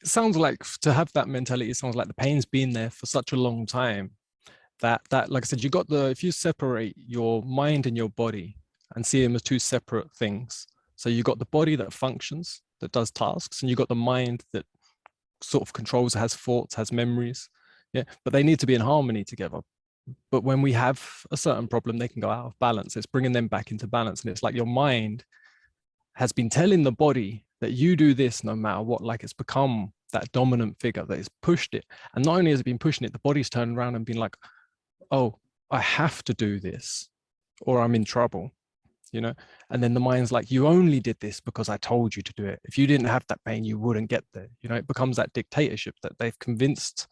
sounds like to have that mentality, it sounds like the pain's been there for such a long time that like I said, you got the if you separate your mind and your body and see them as two separate things. So you got the body that functions, that does tasks, and you got the mind that sort of controls, has thoughts, has memories. Yeah, but they need to be in harmony together. But when we have a certain problem, they can go out of balance. It's bringing them back into balance. And it's like your mind has been telling the body that you do this no matter what, like it's become that dominant figure that has pushed it. And not only has it been pushing it, the body's turned around and been like, oh, I have to do this or I'm in trouble, you know? And then the mind's like, you only did this because I told you to do it. If you didn't have that pain, you wouldn't get there. You know, it becomes that dictatorship that they've convinced.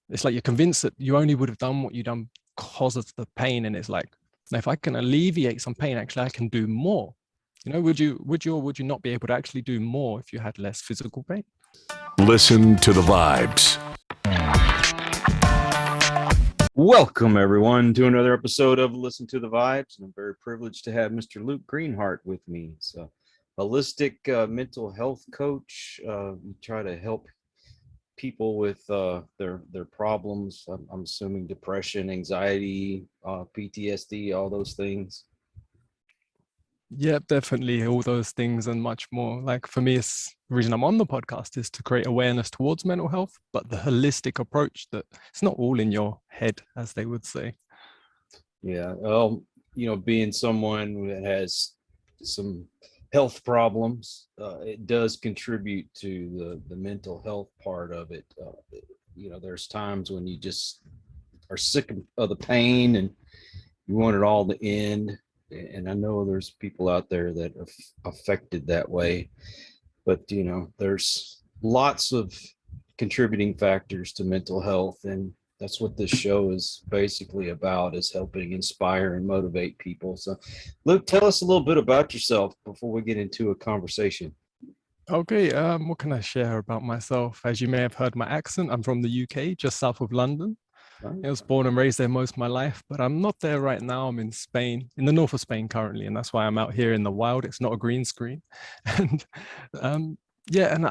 It's like you're convinced that you only would have done what you done because of the pain. And it's like, if I can alleviate some pain, actually, I can do more. You know, would you or would you not be able to actually do more if you had less physical pain? Listen to the vibes. Welcome, everyone, to another episode of Listen to the Vibes. And I'm very privileged to have Mr. Luke Greenheart with me. He's a holistic mental health coach. We try to help people with their problems. I'm assuming depression, anxiety, PTSD, all those things. Yeah, definitely all those things and much more. Like for me, it's the reason I'm on the podcast is to create awareness towards mental health, but the holistic approach that it's not all in your head, as they would say. Yeah. Being someone that has some health problems, it does contribute to the mental health part of it. There's times when you just are sick of the pain and you want it all to end. And I know there's people out there that are affected that way, but there's lots of contributing factors to mental health, and that's what this show is basically about, is helping inspire and motivate people. So Luke, tell us a little bit about yourself before we get into a conversation. Okay, what can I share about myself? As you may have heard my accent, I'm from the UK, just south of London. I was born and raised there most of my life, but I'm not there right now. I'm in Spain, in the north of Spain currently, and that's why I'm out here in the wild. It's not a green screen. And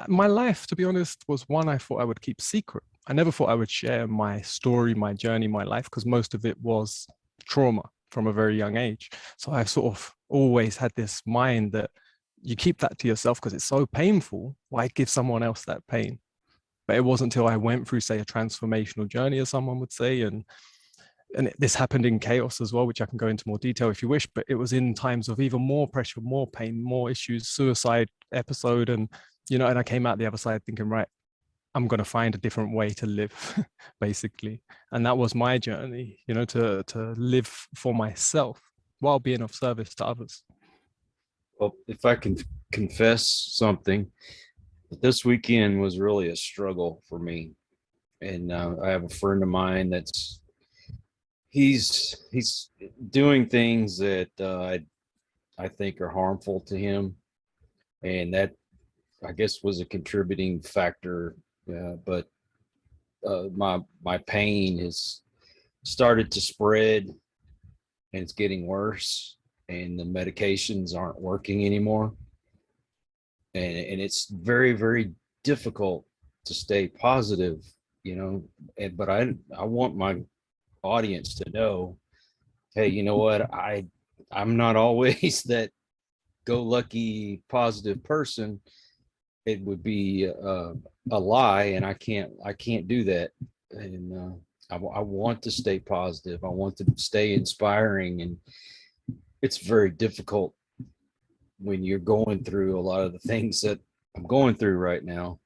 my life, to be honest, was one I thought I would keep secret. I never thought I would share my story, my journey, my life, because most of it was trauma from a very young age. So I've sort of always had this mind that you keep that to yourself because it's so painful. Why give someone else that pain? But it wasn't until I went through, say, a transformational journey, as someone would say, and this happened in chaos as well, which I can go into more detail if you wish, but it was in times of even more pressure, more pain, more issues, suicide episode. And, and I came out the other side thinking, right, I'm going to find a different way to live, basically. And that was my journey, to live for myself while being of service to others. Well, if I can confess something, this weekend was really a struggle for me. And I have a friend of mine he's doing things that I think are harmful to him. And that, I guess, was a contributing factor. But my pain has started to spread and it's getting worse, and the medications aren't working anymore. And it's very, very difficult to stay positive, but I want my audience to know, hey, you know what? I'm not always that go-lucky positive person. It would be a lie, and I can't do that. And I want to stay positive. I want to stay inspiring, and it's very difficult when you're going through a lot of the things that I'm going through right now.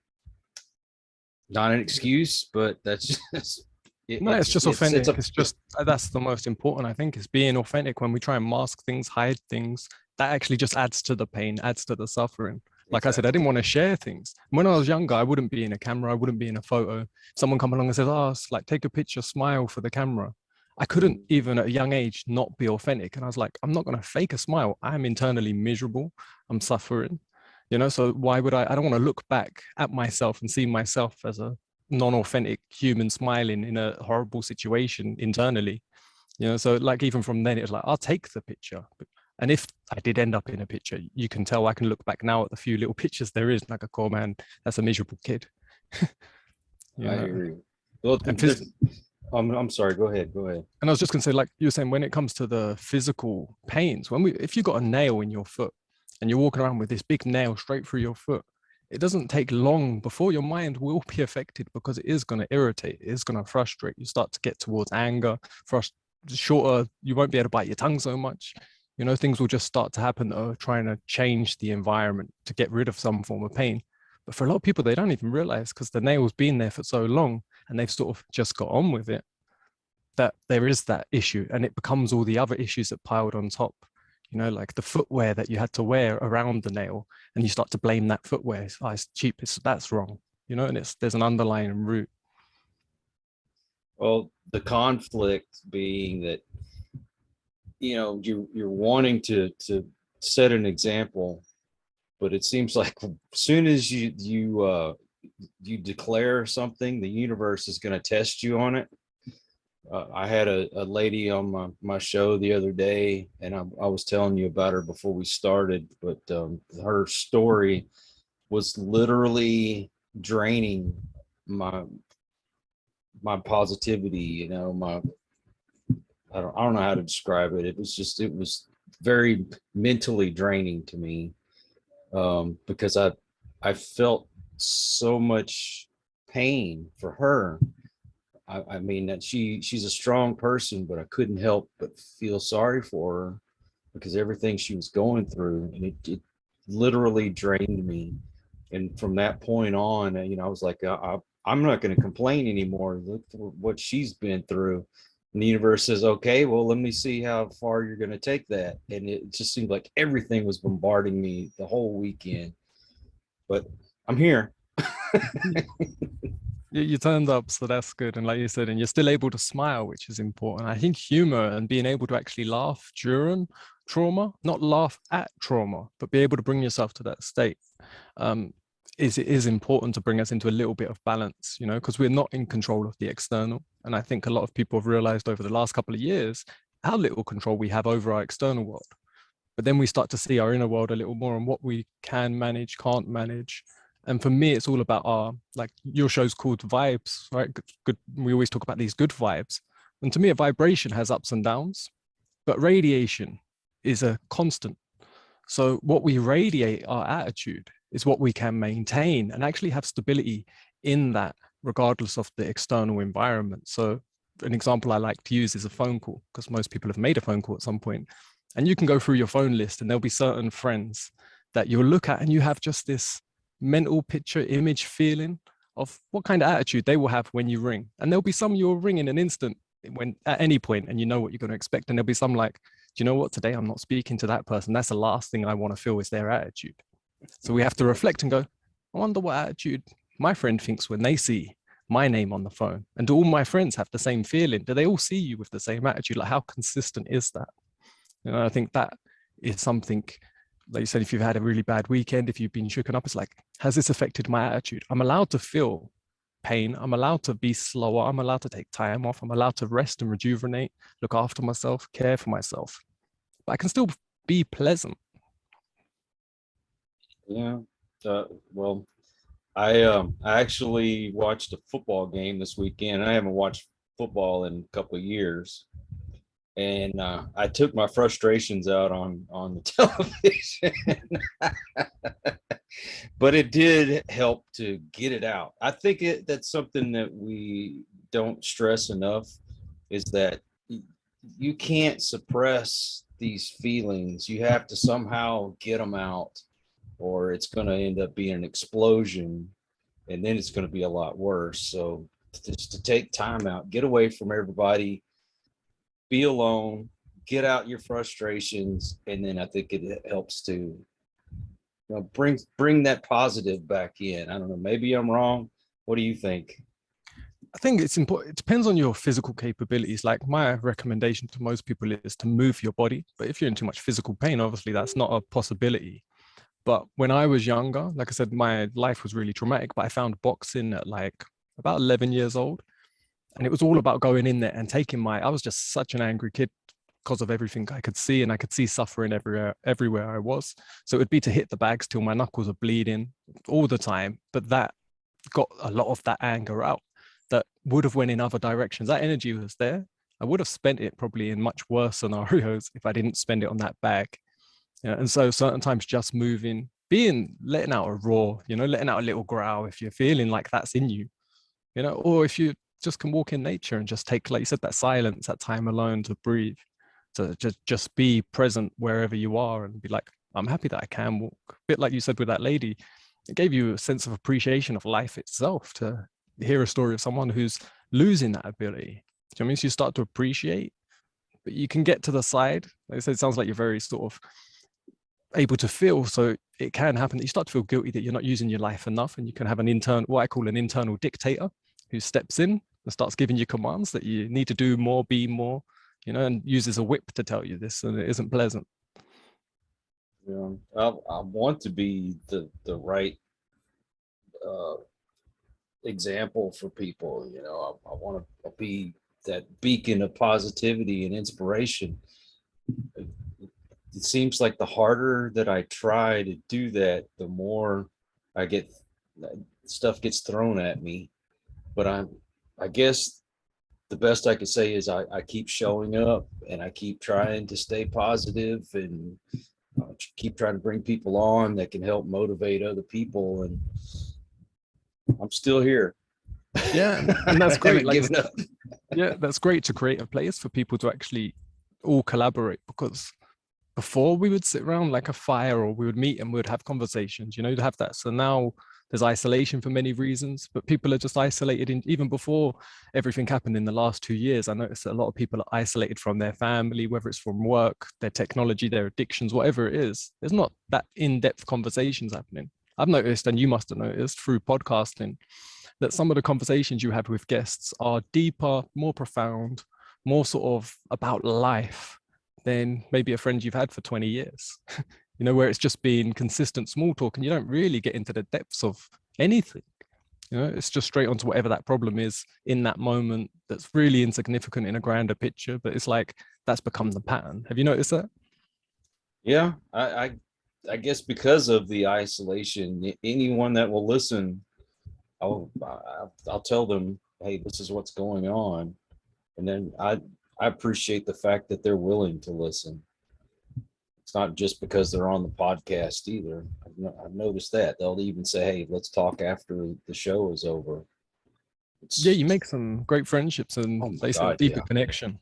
Not an excuse, but that's just it's just authentic. It's just that's the most important, I think, is being authentic. When we try and mask things, hide things, that actually just adds to the pain, adds to the suffering. Like I said, I didn't want to share things. When I was younger, I wouldn't be in a camera, I wouldn't be in a photo. Someone come along and says, oh, it's like, take a picture, smile for the camera. I couldn't even at a young age not be authentic. And I was like, I'm not going to fake a smile. I'm internally miserable. I'm suffering, so why would I don't want to look back at myself and see myself as a non-authentic human smiling in a horrible situation internally, so like even from then, it was like, I'll take the picture. And if I did end up in a picture, you can tell, I can look back now at the few little pictures there is, like, oh man, that's a miserable kid. You I know, hear you. Well, and phys- I'm sorry. Go ahead. Go ahead. and I was just gonna say, like you were saying, when it comes to the physical pains, if you got a nail in your foot and you're walking around with this big nail straight through your foot, it doesn't take long before your mind will be affected because it is going to irritate, it is going to frustrate. You start to get towards anger, shorter. You won't be able to bite your tongue so much. You know, things will just start to happen that are trying to change the environment to get rid of some form of pain. But for a lot of people, they don't even realize because the nail's been there for so long and they've sort of just got on with it, that there is that issue, and it becomes all the other issues that piled on top. You know, like the footwear that you had to wear around the nail, and you start to blame that footwear. It's cheap. That's wrong. You know, and there's an underlying root. Well, the conflict being that, you're wanting to set an example, but it seems like as soon as you declare something, the universe is going to test you on it. I had a lady on my show the other day, and I was telling you about her before we started, but her story was literally draining my positivity. I don't know how to describe it. It was very mentally draining to me, because I felt so much pain for her. I mean that she's a strong person, but I couldn't help but feel sorry for her because everything she was going through, and it literally drained me. And from that point on, I was like, I'm not going to complain anymore. Look for what she's been through. And the universe says, okay, well, let me see how far you're going to take that. And it just seemed like everything was bombarding me the whole weekend. But I'm here. You turned up, so that's good. And like you said, and you're still able to smile, which is important. I think humor and being able to actually laugh during trauma, not laugh at trauma, but be able to bring yourself to that state, is important to bring us into a little bit of balance, because we're not in control of the external. And I think a lot of people have realized over the last couple of years how little control we have over our external world. But then we start to see our inner world a little more and what we can manage, can't manage. And for me, it's all about like your show's called Vibes, right? Good. We always talk about these good vibes. And to me, a vibration has ups and downs, but radiation is a constant. So what we radiate, our attitude, is what we can maintain and actually have stability in that, regardless of the external environment. So an example I like to use is a phone call, because most people have made a phone call at some point. And you can go through your phone list and there'll be certain friends that you'll look at and you have just this mental picture image feeling of what kind of attitude they will have when you ring. And there'll be some you'll ring in an instant when at any point, and you know what you're going to expect. And there'll be some like, do you know what, today I'm not speaking to that person. That's the last thing I want to feel is their attitude. So we have to reflect and go, I wonder what attitude my friend thinks when they see my name on the phone. And do all my friends have the same feeling? Do they all see you with the same attitude? Like, how consistent is that? I think that is something, like you said, if you've had a really bad weekend, if you've been shooken up, it's like, has this affected my attitude? I'm allowed to feel pain. I'm allowed to be slower. I'm allowed to take time off. I'm allowed to rest and rejuvenate, look after myself, care for myself. But I can still be pleasant. Yeah. Well, I actually watched a football game this weekend. I haven't watched football in a couple of years, and I took my frustrations out on the television. But it did help to get it out. I think that's something that we don't stress enough, is that you can't suppress these feelings. You have to somehow get them out, or it's going to end up being an explosion, and then it's going to be a lot worse. So just to take time out, get away from everybody, be alone, get out your frustrations, and then I think it helps to bring that positive back in. I don't know, maybe I'm wrong. What do you think? I think it's important. It depends on your physical capabilities. Like, my recommendation to most people is to move your body. But if you're in too much physical pain, obviously that's not a possibility. But when I was younger, like I said, my life was really traumatic, but I found boxing at like about 11 years old. And it was all about going in there and I was just such an angry kid because of everything I could see, and I could see suffering everywhere I was. So it would be to hit the bags till my knuckles are bleeding all the time. But that got a lot of that anger out that would have went in other directions. That energy was there. I would have spent it probably in much worse scenarios if I didn't spend it on that bag. And so certain times just moving, letting out a roar, letting out a little growl if you're feeling like that's in you, or if you just can walk in nature and just take, like you said, that silence, that time alone to breathe, to just be present wherever you are and be like, I'm happy that I can walk. A bit like you said with that lady, it gave you a sense of appreciation of life itself to hear a story of someone who's losing that ability. So it means you start to appreciate, but you can get to the side. Like I said, it sounds like you're very sort of able to feel, so it can happen that you start to feel guilty that you're not using your life enough, and you can have what I call an internal dictator who steps in and starts giving you commands that you need to do more, be more, and uses a whip to tell you this, and it isn't pleasant. Yeah, I want to be the right example for people. I want to be that beacon of positivity and inspiration. It seems like the harder that I try to do that, the more stuff gets thrown at me. But I guess the best I could say is I keep showing up, and I keep trying to stay positive, and keep trying to bring people on that can help motivate other people. And I'm still here. Yeah, and that's great. Like, yeah, that's great to create a place for people to actually all collaborate, because before we would sit around like a fire, or we would meet and we would have conversations, to have that. So now there's isolation for many reasons, but people are just isolated. Even before everything happened in the last 2 years, I noticed that a lot of people are isolated from their family, whether it's from work, their technology, their addictions, whatever it is. There's not that in-depth conversations happening. I've noticed, and you must have noticed through podcasting, that some of the conversations you have with guests are deeper, more profound, more sort of about life than maybe a friend you've had for 20 years, where it's just been consistent small talk and you don't really get into the depths of anything. It's just straight onto whatever that problem is in that moment that's really insignificant in a grander picture, but it's like that's become the pattern. Have you noticed that? Yeah, I guess because of the isolation, anyone that will listen, I'll tell them, hey, this is what's going on. And then I appreciate the fact that they're willing to listen. It's not just because they're on the podcast either. I've noticed that they'll even say, hey, let's talk after the show is over. Yeah, you make some great friendships, and they say deeper connection.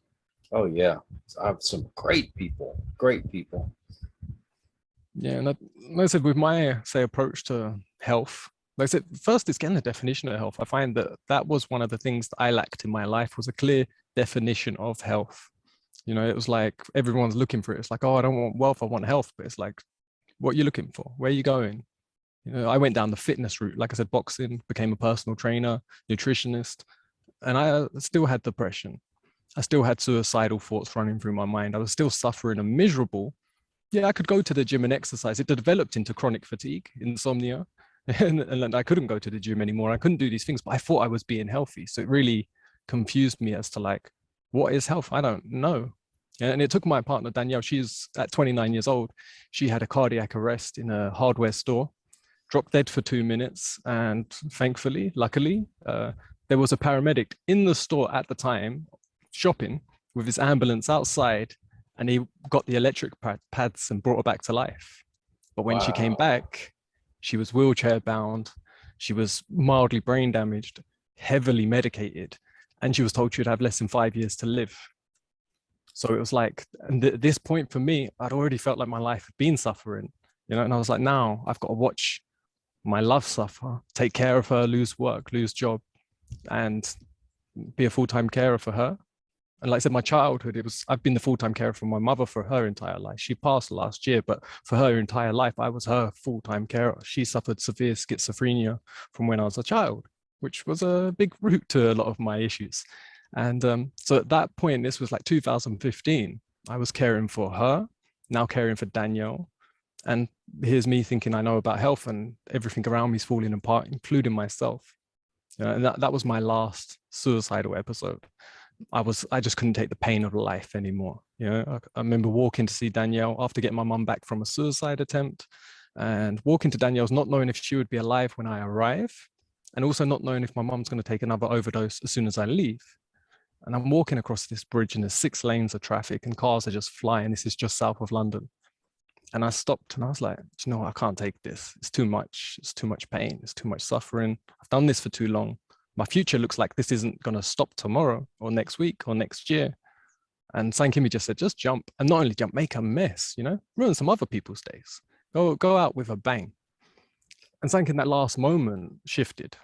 Oh yeah, I have some great people. Yeah, and like I said, with my approach to health, like I said, first it's getting the definition of health. I find that was one of the things that I lacked in my life, was a clear definition of health. It was like everyone's looking for it. It's like, oh, I don't want wealth, I want health. But it's like, what are you looking for? Where are you going? I went down the fitness route. Like I said, boxing, became a personal trainer, nutritionist, and I still had depression. I still had suicidal thoughts running through my mind. I was still suffering and miserable. Yeah, I could go to the gym and exercise. It developed into chronic fatigue, insomnia, and I couldn't go to the gym anymore. I couldn't do these things, but I thought I was being healthy. So it really confused me as to like, what is health? I don't know. And it took my partner, Danielle, she's at 29 years old. She had a cardiac arrest in a hardware store, dropped dead for 2 minutes. And thankfully, luckily, there was a paramedic in the store at the time, shopping with his ambulance outside, and he got the electric pads and brought her back to life. But when she came back, she was wheelchair bound. She was mildly brain damaged, heavily medicated, and she was told she'd have less than 5 years to live. So it was like, and at this point for me, I'd already felt like my life had been suffering, and I was like, now I've got to watch my love suffer, take care of her, lose work, lose job, and be a full-time carer for her. And like I said, my childhood, I've been the full-time carer for my mother for her entire life. She passed last year, but for her entire life, I was her full-time carer. She suffered severe schizophrenia from when I was a child, which was a big root to a lot of my issues. And so at that point, this was like 2015, I was caring for her, now caring for Danielle. And here's me thinking I know about health, and everything around me is falling apart, including myself. And that was my last suicidal episode. I just couldn't take the pain of life anymore. I remember walking to see Danielle after getting my mum back from a suicide attempt, and walking to Danielle's not knowing if she would be alive when I arrive. and also not knowing if my mum's going to take another overdose as soon as I leave. And I'm walking across this bridge and there's 6 lanes of traffic and cars are just flying. This is just south of London. And I stopped and I was like, you know what? I can't take this. It's too much. It's too much pain. It's too much suffering. I've done this for too long. My future looks like this isn't going to stop tomorrow or next week or next year. And Sankimi just said, just jump, and not only jump, make a mess, you know, ruin some other people's days. Go out with a bang. And Sank in that last moment shifted.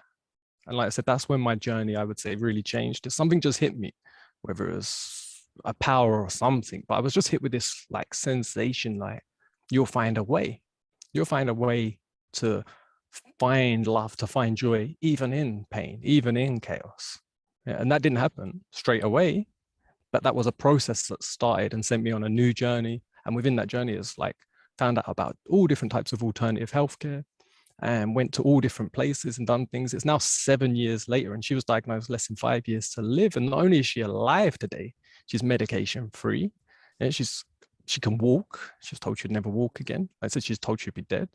And like I said, that's when my journey, I would say, really changed. Something just hit me, whether it was a power or something, but I was just hit with this like sensation, like you'll find a way. You'll find a way to find love, to find joy, even in pain, even in chaos. Yeah, and that didn't happen straight away, but that was a process that started and sent me on a new journey. And within that journey is like found out about all different types of alternative healthcare and went to all different places and done things. It's now 7 years later and she was diagnosed less than 5 years to live. And not only is she alive today, she's medication free and she can walk. She was told she'd never walk again. I said she's told she'd be dead.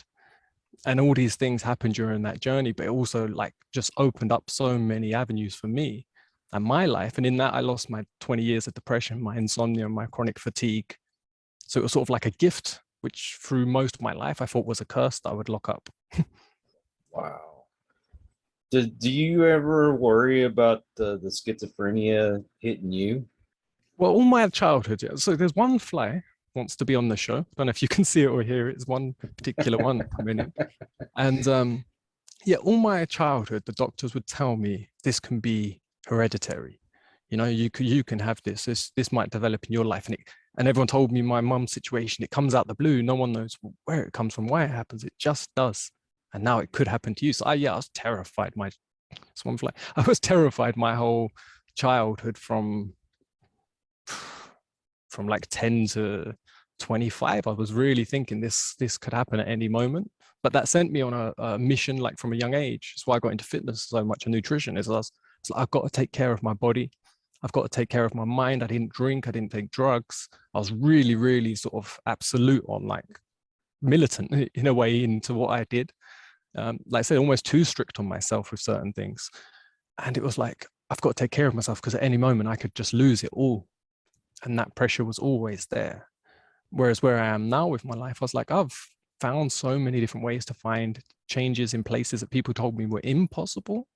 And all these things happened during that journey, but it also like just opened up so many avenues for me and my life. And in that, I lost my 20 years of depression, my insomnia, my chronic fatigue. So it was sort of like a gift, which through most of my life, I thought was a curse that I would lock up. Wow. Do you ever worry about the schizophrenia hitting you? Well, all my childhood. So there's one fly wants to be on the show. I don't know if you can see it or hear it. It's one particular one coming in. And yeah, all my childhood, the doctors would tell me this can be hereditary. You know, you can have this might develop in your life. And everyone told me my mum's situation, it comes out the blue. No one knows where it comes from, why it happens. It just does. And now it could happen to you. So I was terrified. I was terrified my whole childhood from like 10 to 25. I was really thinking this could happen at any moment. But that sent me on a mission, like from a young age. That's why I got into fitness so much and nutrition. It's like, I've got to take care of my body. I've got to take care of my mind. I didn't drink. I didn't take drugs. I was really, really sort of absolute on like militant in a way into what I did. Like I said, almost too strict on myself with certain things. And it was like, I've got to take care of myself because at any moment I could just lose it all. And that pressure was always there. Whereas where I am now with my life, I was like, I've found so many different ways to find changes in places that people told me were impossible.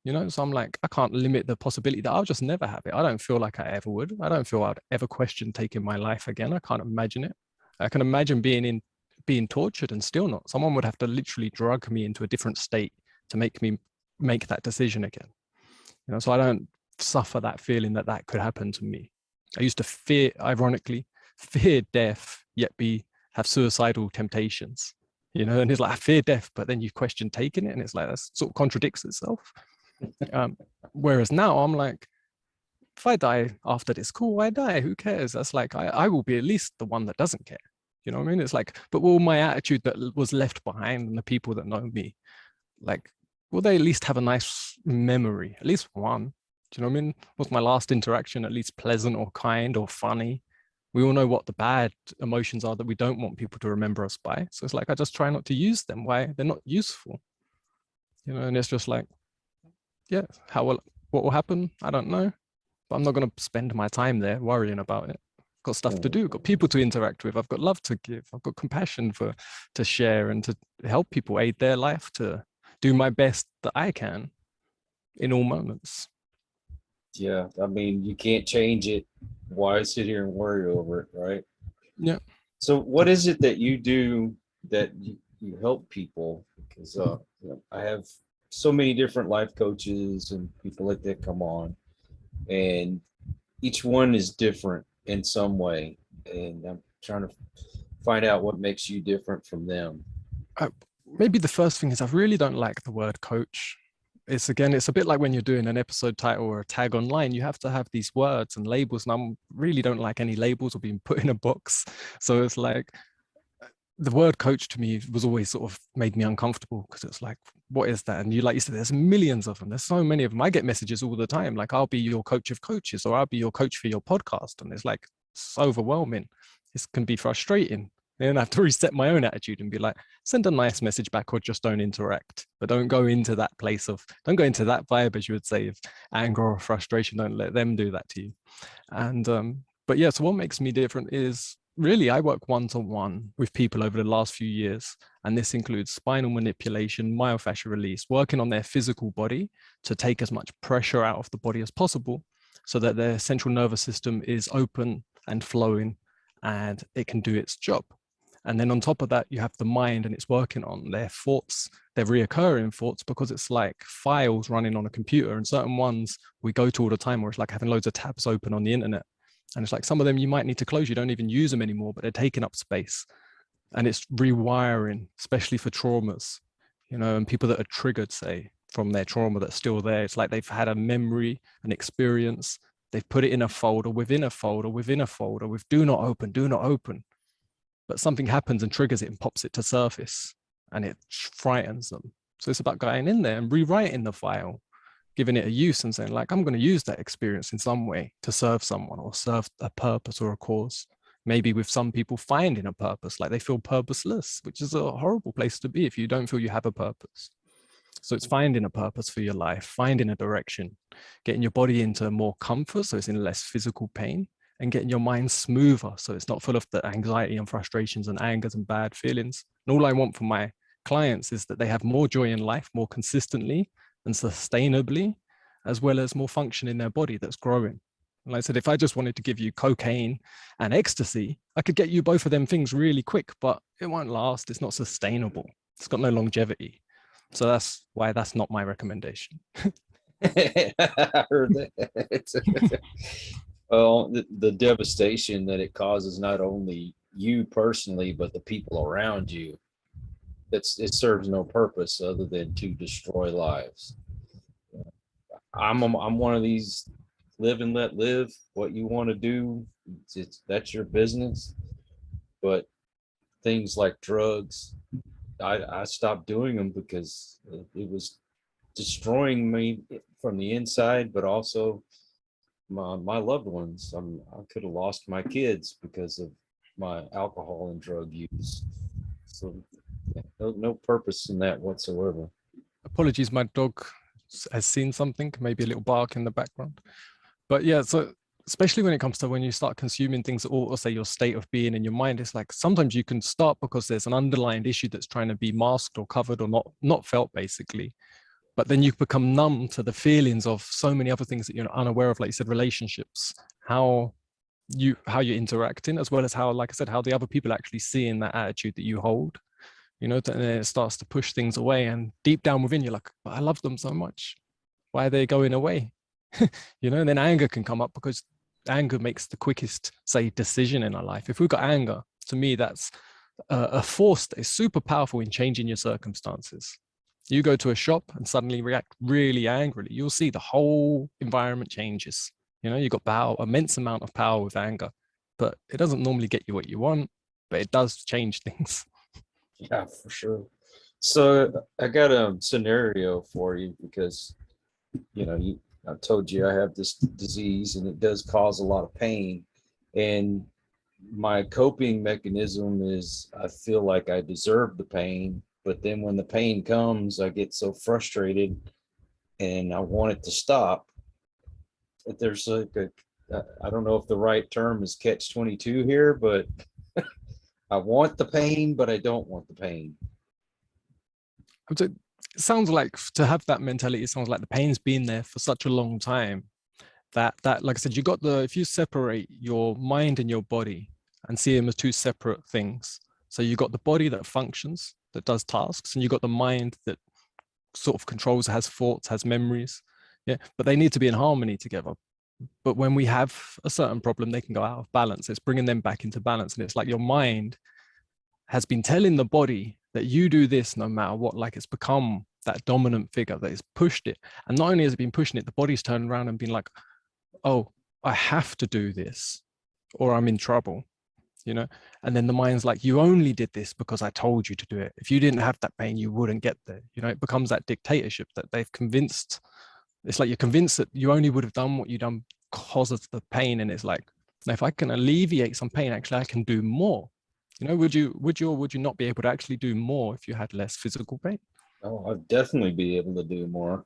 You know, so I'm like, I can't limit the possibility that I'll just never have it. I don't feel like I ever would. I don't feel I'd ever question taking my life again. I can't imagine it. I can imagine being tortured and still not. Someone would have to literally drug me into a different state to make me make that decision again. You know, so I don't suffer that feeling that could happen to me. I used to ironically fear death, yet have suicidal temptations. You know, and it's like I fear death, but then you question taking it, and it's like that sort of contradicts itself. Whereas now I'm like, if I die after this, cool, I die. Who cares? That's like I will be at least the one that doesn't care. You know what I mean? It's like, but will my attitude that was left behind and the people that know me, like, will they at least have a nice memory? At least one. Do you know what I mean? Was my last interaction at least pleasant or kind or funny? We all know what the bad emotions are that we don't want people to remember us by. So it's like, I just try not to use them. Why? They're not useful. You know, and it's just like, yeah, what will happen? I don't know. But I'm not going to spend my time there worrying about it. I've got stuff to do, I've got people to interact with, I've got love to give, I've got compassion to share and to help people, aid their life, to do my best that I can in all moments. Yeah, I mean, you can't change it. Why sit here and worry over it, right? Yeah. So what is it that you do that you help people? Because I have so many different life coaches and people like that come on, and each one is different in some way. And I'm trying to find out what makes you different from them. Maybe the first thing is I really don't like the word coach. It's a bit like when you're doing an episode title or a tag online, you have to have these words and labels. And I really don't like any labels or being put in a box. So it's like the word coach to me was always sort of made me uncomfortable because it's like, what is that? And like you said, there's millions of them. There's so many of them. I get messages all the time, like, I'll be your coach of coaches, or I'll be your coach for your podcast. And it's like, it's overwhelming. It can be frustrating. then I have to reset my own attitude and be like, send a nice message back or just don't interact. But don't go into that place of, don't go into that vibe, as you would say, of anger or frustration. Don't let them do that to you. And but yeah, so what makes me different is really I work one-to-one with people over the last few years, and this includes spinal manipulation, myofascial release, working on their physical body to take as much pressure out of the body as possible so that their central nervous system is open and flowing and it can do its job. And then on top of that, you have the mind, and it's working on their thoughts, their reoccurring thoughts, because it's like files running on a computer, and certain ones we go to all the time, where it's like having loads of tabs open on the internet. And it's like some of them you might need to close, you don't even use them anymore, but they're taking up space. And it's rewiring, especially for traumas, you know, and people that are triggered, say, from their trauma that's still there. It's like they've had a memory, an experience, they've put it in a folder within a folder within a folder with do not open, do not open. But something happens and triggers it and pops it to surface, and it frightens them. So it's about going in there and rewriting the file, giving it a use and saying, like, I'm going to use that experience in some way to serve someone or serve a purpose or a cause. Maybe with some people finding a purpose, like they feel purposeless, which is a horrible place to be if you don't feel you have a purpose. So it's finding a purpose for your life, finding a direction, getting your body into more comfort so it's in less physical pain, and getting your mind smoother so it's not full of the anxiety and frustrations and angers and bad feelings. And all I want for my clients is that they have more joy in life, more consistently and sustainably, as well as more function in their body that's growing. And like I said, if I just wanted to give you cocaine and ecstasy, I could get you both of them things really quick, but it won't last. It's not sustainable. It's got no longevity. So that's why that's not my recommendation. I heard that. Well, the devastation that it causes, not only you personally, but the people around you, it serves no purpose other than to destroy lives. I'm one of these live and let live. What you want to do, that's your business. But things like drugs, I stopped doing them because it was destroying me from the inside, but also my loved ones. I could have lost my kids because of my alcohol and drug use. So yeah, no purpose in that whatsoever. Apologies, my dog has seen something, maybe a little bark in the background. But yeah, so especially when it comes to when you start consuming things or say your state of being in your mind, it's like sometimes you can start because there's an underlying issue that's trying to be masked or covered or not felt, basically. But then you become numb to the feelings of so many other things that you're unaware of, like you said, relationships, how you're interacting, as well as how, like I said, how the other people actually see in that attitude that you hold, you know, and then it starts to push things away. And deep down within, you're like, but I love them so much. Why are they going away? You know, and then anger can come up because anger makes the quickest, say, decision in our life. If we've got anger, to me, that's a force that is super powerful in changing your circumstances. You go to a shop and suddenly react really angrily, you'll see the whole environment changes. You know, you've got immense amount of power with anger, but it doesn't normally get you what you want, but it does change things. Yeah, for sure. So I got a scenario for you because, you know, I told you I have this disease and it does cause a lot of pain. And my coping mechanism is I feel like I deserve the pain, but then when the pain comes, I get so frustrated and I want it to stop. But there's like I don't know if the right term is catch 22 here, but I want the pain, but I don't want the pain. It sounds like, to have that mentality, it sounds like the pain's been there for such a long time that like I said, you got if you separate your mind and your body and see them as two separate things. So you got the body that functions, that does tasks, and you got the mind that sort of controls, has thoughts, has memories. Yeah, but they need to be in harmony together. But when we have a certain problem, they can go out of balance. It's bringing them back into balance. And it's like your mind has been telling the body that you do this no matter what, like it's become that dominant figure that has pushed it. And not only has it been pushing it, the body's turned around and been like, oh, I have to do this or I'm in trouble, you know? And then the mind's like, you only did this because I told you to do it. If you didn't have that pain, you wouldn't get there. You know, it becomes that dictatorship that they've convinced. It's like you're convinced that you only would have done what you done because of the pain. And it's like, if I can alleviate some pain, actually, I can do more. You know, would you not be able to actually do more if you had less physical pain? Oh, I'd definitely be able to do more.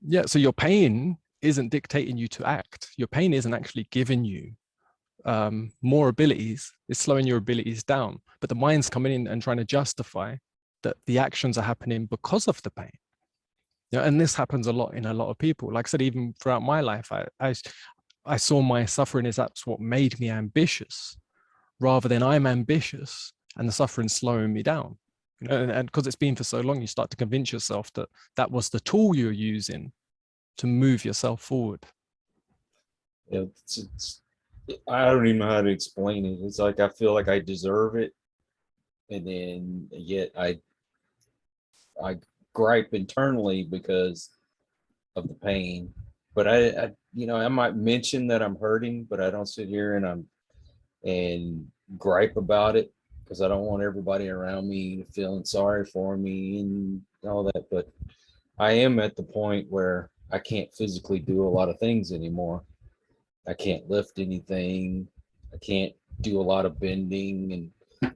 Yeah, so your pain isn't dictating you to act. Your pain isn't actually giving you more abilities. It's slowing your abilities down. But the mind's coming in and trying to justify that the actions are happening because of the pain. Yeah, and this happens a lot in a lot of people. Like I said, even throughout my life, I saw my suffering as that's what made me ambitious, rather than I'm ambitious and the suffering slowing me down. You know, and because it's been for so long, you start to convince yourself that that was the tool you're using to move yourself forward. Yeah, I don't even know how to explain it. It's like I feel like I deserve it, and then yet I gripe internally because of the pain. But I might mention that I'm hurting, but I don't sit here and gripe about it because I don't want everybody around me feeling sorry for me and all that. But I am at the point where I can't physically do a lot of things anymore. I can't lift anything. I can't do a lot of bending and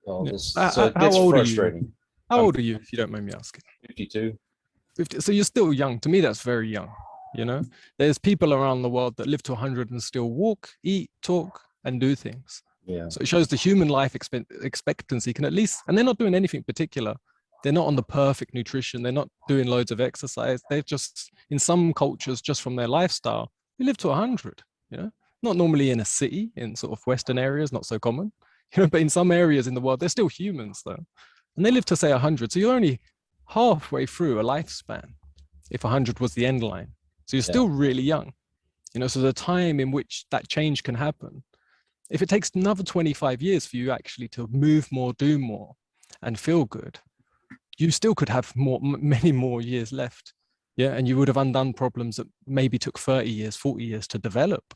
all Yeah. this. So it How gets old are you? frustrating. How I'm old are you, if you don't mind me asking? 52. 50. So you're still young. To me, that's very young. You know, there's people around the world that live to 100 and still walk, eat, talk, and do things. Yeah. So it shows the human life expectancy can at least, and they're not doing anything particular. They're not on the perfect nutrition. They're not doing loads of exercise. They're just, in some cultures, just from their lifestyle, they live to 100, you know, not normally in a city, in sort of Western areas, not so common, you know, but in some areas in the world, they're still humans though. And they live to say 100. So you're only halfway through a lifespan if 100 was the end line. So you're Yeah. still really young, you know, so the time in which that change can happen, if it takes another 25 years for you actually to move more, do more, and feel good, you still could have many more years left. Yeah. And you would have undone problems that maybe took 30 years, 40 years to develop.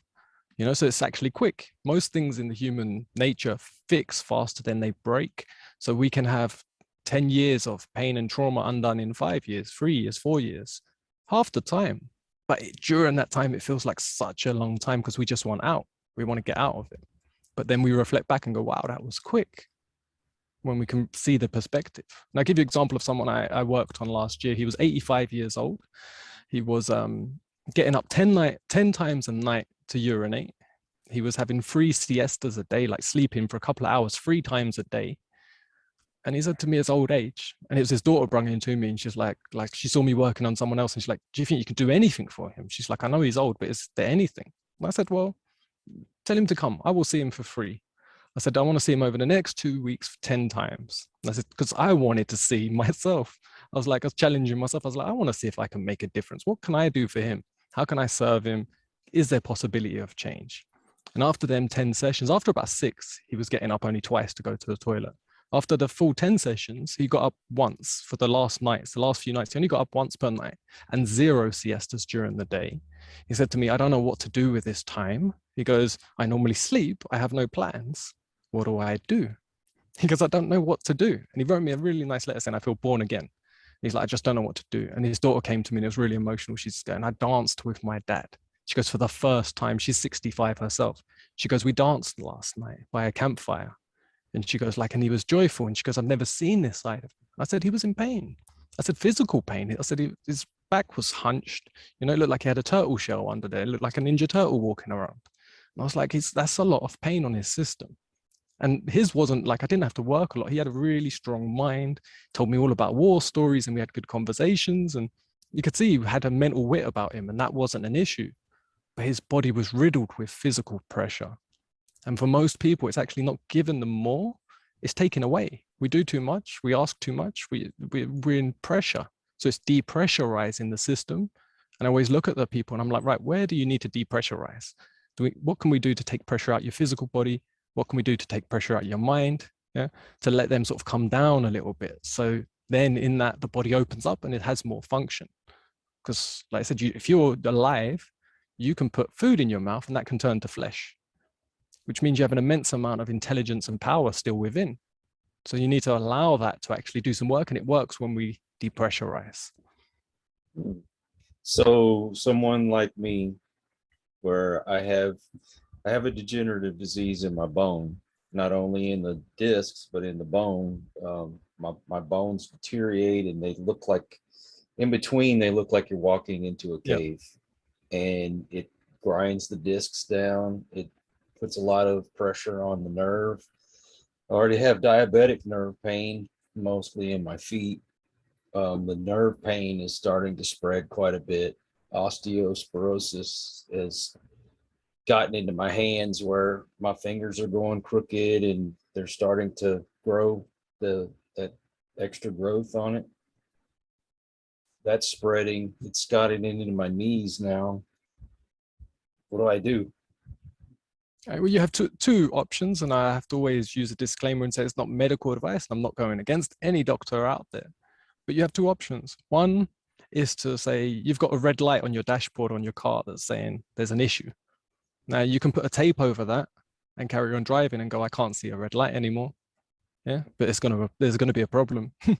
You know, so it's actually quick. Most things in the human nature fix faster than they break. So we can have 10 years of pain and trauma undone in 5 years, 3 years, 4 years, half the time. But during that time, it feels like such a long time because we just want out. We want to get out of it. But then we reflect back and go, wow, that was quick, when we can see the perspective. And I'll give you an example of someone I worked on last year. He was 85 years old. He was getting up 10 times a night to urinate. He was having 3 siestas a day, like sleeping for a couple of hours, 3 times a day. And he said to me, it's old age. And it was his daughter bringing him to me. And she's like she saw me working on someone else. And she's like, do you think you can do anything for him? She's like, I know he's old, but is there anything? And I said, well, tell him to come. I will see him for free. I said, I want to see him over the next 2 weeks, 10 times. And I said, because I wanted to see myself. I was challenging myself. I was like, I want to see if I can make a difference. What can I do for him? How can I serve him? Is there possibility of change? And after them 10 sessions, after about 6, he was getting up only twice to go to the toilet. After the full 10 sessions, he got up once for the last nights, the last few nights. He only got up once per night and 0 siestas during the day. He said to me, I don't know what to do with this time. He goes, I normally sleep. I have no plans. What do I do? He goes, I don't know what to do. And he wrote me a really nice letter saying, I feel born again. He's like, I just don't know what to do. And his daughter came to me and it was really emotional. She's going, I danced with my dad. She goes, for the first time, she's 65 herself. She goes, we danced last night by a campfire. And she goes, and he was joyful. And she goes, I've never seen this side of him. I said, he was in pain. I said, physical pain. I said, his back was hunched. You know, it looked like he had a turtle shell under there. It looked like a Ninja Turtle walking around. And I was like, that's a lot of pain on his system. And his wasn't like, I didn't have to work a lot. He had a really strong mind, told me all about war stories, and we had good conversations. And you could see he had a mental wit about him, and that wasn't an issue. But his body was riddled with physical pressure. And for most people, it's actually not given them more, it's taken away. We do too much, we ask too much, we're in pressure. So it's depressurizing the system. And I always look at the people and I'm like, right, where do you need to depressurize? What can we do to take pressure out your physical body? What can we do to take pressure out your mind? Yeah, to let them sort of come down a little bit. So then in that, the body opens up and it has more function. Because like I said, if you're alive, you can put food in your mouth and that can turn to flesh, which means you have an immense amount of intelligence and power still within. So you need to allow that to actually do some work, and it works when we depressurize. So someone like me, where I have a degenerative disease in my bone, not only in the discs, but in the bone. My bones deteriorate and they look like, in between, they look like you're walking into a Yep. cave, and it grinds the discs down. It puts a lot of pressure on the nerve. I already have diabetic nerve pain, mostly in my feet. The nerve pain is starting to spread quite a bit. Osteosporosis has gotten into my hands where my fingers are going crooked and they're starting to grow that extra growth on it. That's spreading. It's gotten into my knees now. What do I do? Well, you have two options, and I have to always use a disclaimer and say it's not medical advice. I'm not going against any doctor out there, but you have two options. One is to say you've got a red light on your dashboard on your car that's saying there's an issue. Now you can put a tape over that and carry on driving and go, I can't see a red light anymore. Yeah, but there's gonna be a problem. Yeah,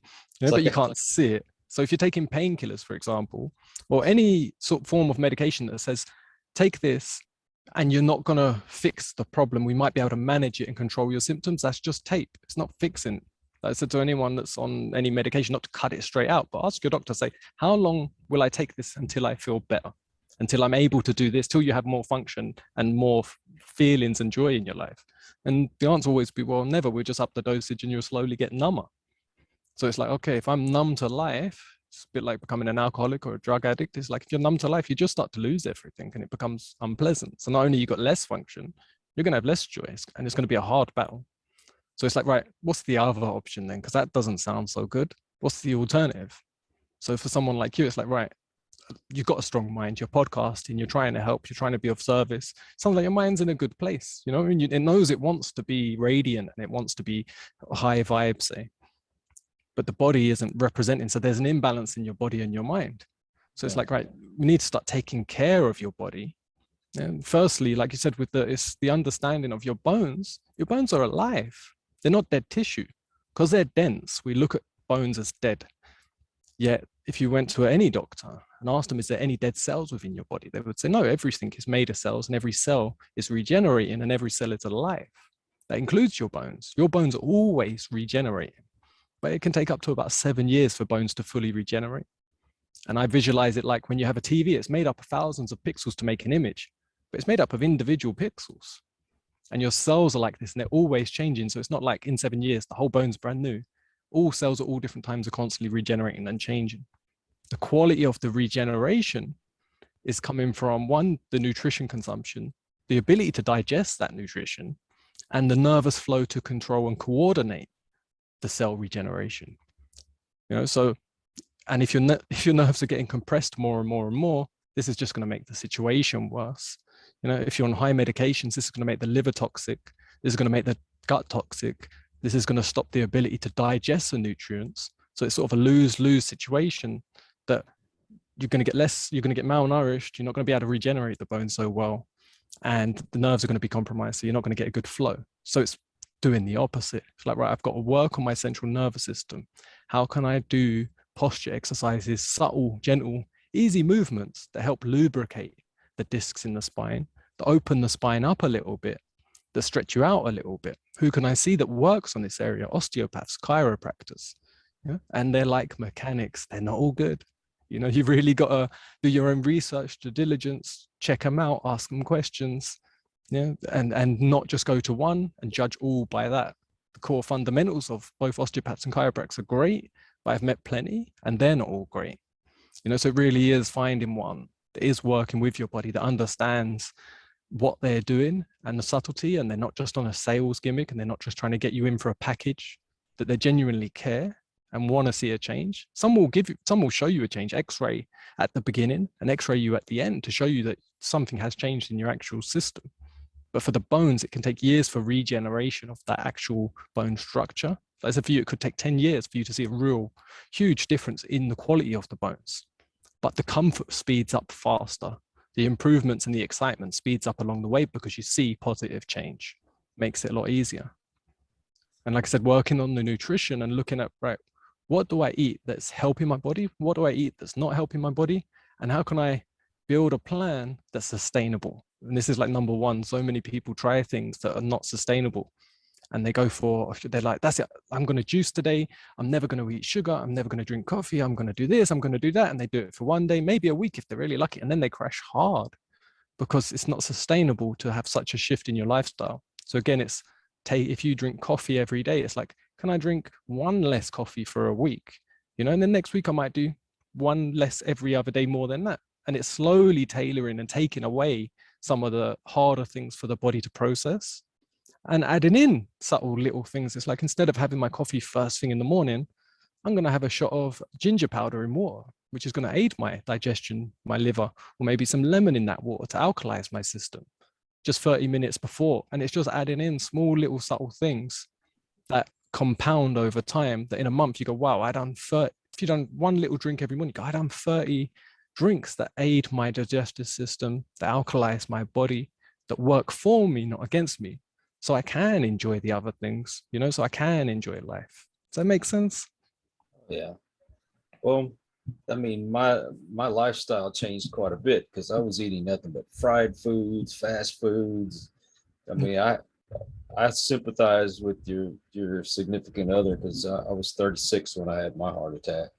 but you can't see it. So if you're taking painkillers, for example, or any sort of form of medication that says, take this and you're not gonna fix the problem, we might be able to manage it and control your symptoms. That's just tape. It's not fixing. Like I said to anyone that's on any medication, not to cut it straight out, but ask your doctor, say, how long will I take this until I feel better? Until I'm able to do this, till you have more function and more feelings and joy in your life. And the answer will always be, well, never. We'll just up the dosage and you'll slowly get number. So it's like, okay, if I'm numb to life, it's a bit like becoming an alcoholic or a drug addict. It's like if you're numb to life, you just start to lose everything and it becomes unpleasant. So not only you got less function, you're going to have less joy and it's going to be a hard battle. So it's like, right, what's the other option then? Because that doesn't sound so good. What's the alternative? So for someone like you, it's like, right, you've got a strong mind, you're podcasting, you're trying to help, you're trying to be of service. Sounds like your mind's in a good place, you know, and it knows it wants to be radiant and it wants to be high vibe, say, but the body isn't representing. So there's an imbalance in your body and your mind. So it's like, right, we need to start taking care of your body. And firstly, like you said, it's the understanding of your bones. Your bones are alive. They're not dead tissue because they're dense. We look at bones as dead. Yet if you went to any doctor and asked them, is there any dead cells within your body? They would say, no, everything is made of cells and every cell is regenerating and every cell is alive. That includes your bones. Your bones are always regenerating, but it can take up to about 7 years for bones to fully regenerate. And I visualize it like when you have a TV, it's made up of thousands of pixels to make an image, but it's made up of individual pixels. And your cells are like this and they're always changing. So it's not like in 7 years, the whole bone's brand new. All cells at all different times are constantly regenerating and changing. The quality of the regeneration is coming from, one, the nutrition consumption, the ability to digest that nutrition, and the nervous flow to control and coordinate the cell regeneration. You know, so, and if your nerves are getting compressed more and more and more, this is just going to make the situation worse. You know, if you're on high medications, this is going to make the liver toxic. This is going to make the gut toxic. This is going to stop the ability to digest the nutrients. So it's sort of a lose-lose situation that you're going to get less, you're going to get malnourished. You're not going to be able to regenerate the bone so well. And the nerves are going to be compromised. So you're not going to get a good flow. So it's doing the opposite. It's like, right, I've got to work on my central nervous system. How can I do posture exercises, subtle, gentle, easy movements that help lubricate the discs in the spine, that open the spine up a little bit, that stretch you out a little bit? Who can I see that works on this area? Osteopaths, chiropractors. Yeah? And they're like mechanics. They're not all good. You know, you've really got to do your own research, due diligence, check them out, ask them questions, yeah, and not just go to one and judge all by that. The core fundamentals of both osteopaths and chiropractors are great, but I've met plenty and they're not all great. You know, so it really is finding one that is working with your body, that understands what they're doing and the subtlety, and they're not just on a sales gimmick and they're not just trying to get you in for a package, that they genuinely care and want to see a change. Some will show you a change, x-ray at the beginning and x-ray you at the end to show you that something has changed in your actual system. But for the bones, it can take years for regeneration of that actual bone structure. So as for you, it could take 10 years for you to see a real huge difference in the quality of the bones. But the comfort speeds up faster. The improvements and the excitement speeds up along the way because you see positive change. Makes it a lot easier. And like I said, working on the nutrition and looking at, right, what do I eat that's helping my body? What do I eat that's not helping my body? And how can I build a plan that's sustainable? And this is like number one. So many people try things that are not sustainable. and they're like, that's it, I'm going to juice today, I'm never going to eat sugar, I'm never going to drink coffee, I'm going to do this, I'm going to do that. And they do it for one day, maybe a week if they're really lucky, and then they crash hard because it's not sustainable to have such a shift in your lifestyle. So again, it's if you drink coffee every day, it's like, can I drink one less coffee for a week? And then next week I might do one less every other day more than that. And it's slowly tailoring and taking away some of the harder things for the body to process and adding in subtle little things. It's like, instead of having my coffee first thing in the morning, I'm going to have a shot of ginger powder in water, which is going to aid my digestion, my liver, or maybe some lemon in that water to alkalize my system just 30 minutes before. And it's just adding in small little subtle things that compound over time, that in a month you go, wow, I done 30. If you done one little drink every morning, you go, I done 30 drinks that aid my digestive system, that alkalize my body, that work for me, not against me. So I can enjoy the other things, so I can enjoy life. Does that make sense? Yeah. Well, I mean, my lifestyle changed quite a bit because I was eating nothing but fried foods, fast foods. I mean, I sympathize with your significant other because I was 36 when I had my heart attack.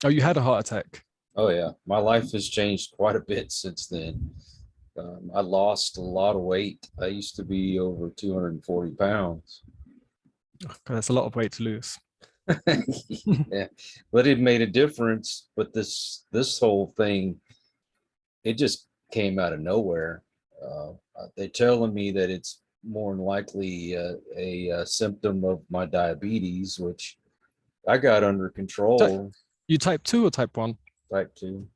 Oh, you had a heart attack? Oh yeah, my life has changed quite a bit since then. I lost a lot of weight. I used to be over 240 pounds. Oh, that's a lot of weight to lose. Yeah, but it made a difference. But this whole thing, it just came out of nowhere. They're telling me that it's more than likely a symptom of my diabetes, which I got under control. You type 2 or type 1? Type 2.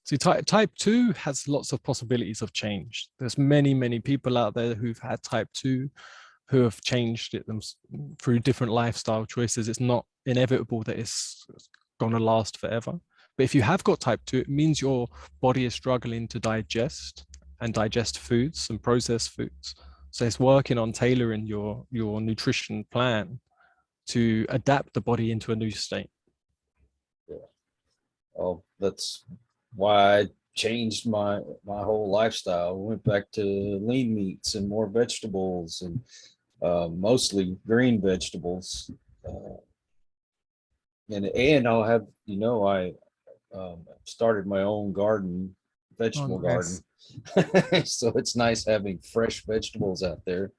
See, type 2 has lots of possibilities of change. There's many people out there who've had type 2 who have changed it through different lifestyle choices. It's not inevitable that it's going to last forever. But if you have got type 2, it means your body is struggling to digest foods and processed foods. So it's working on tailoring your nutrition plan to adapt the body into a new state. Yeah. Oh, that's why I changed my whole lifestyle. Went back to lean meats and more vegetables, and mostly green vegetables. And I'll have, I started my own garden, vegetable garden. So it's nice having fresh vegetables out there.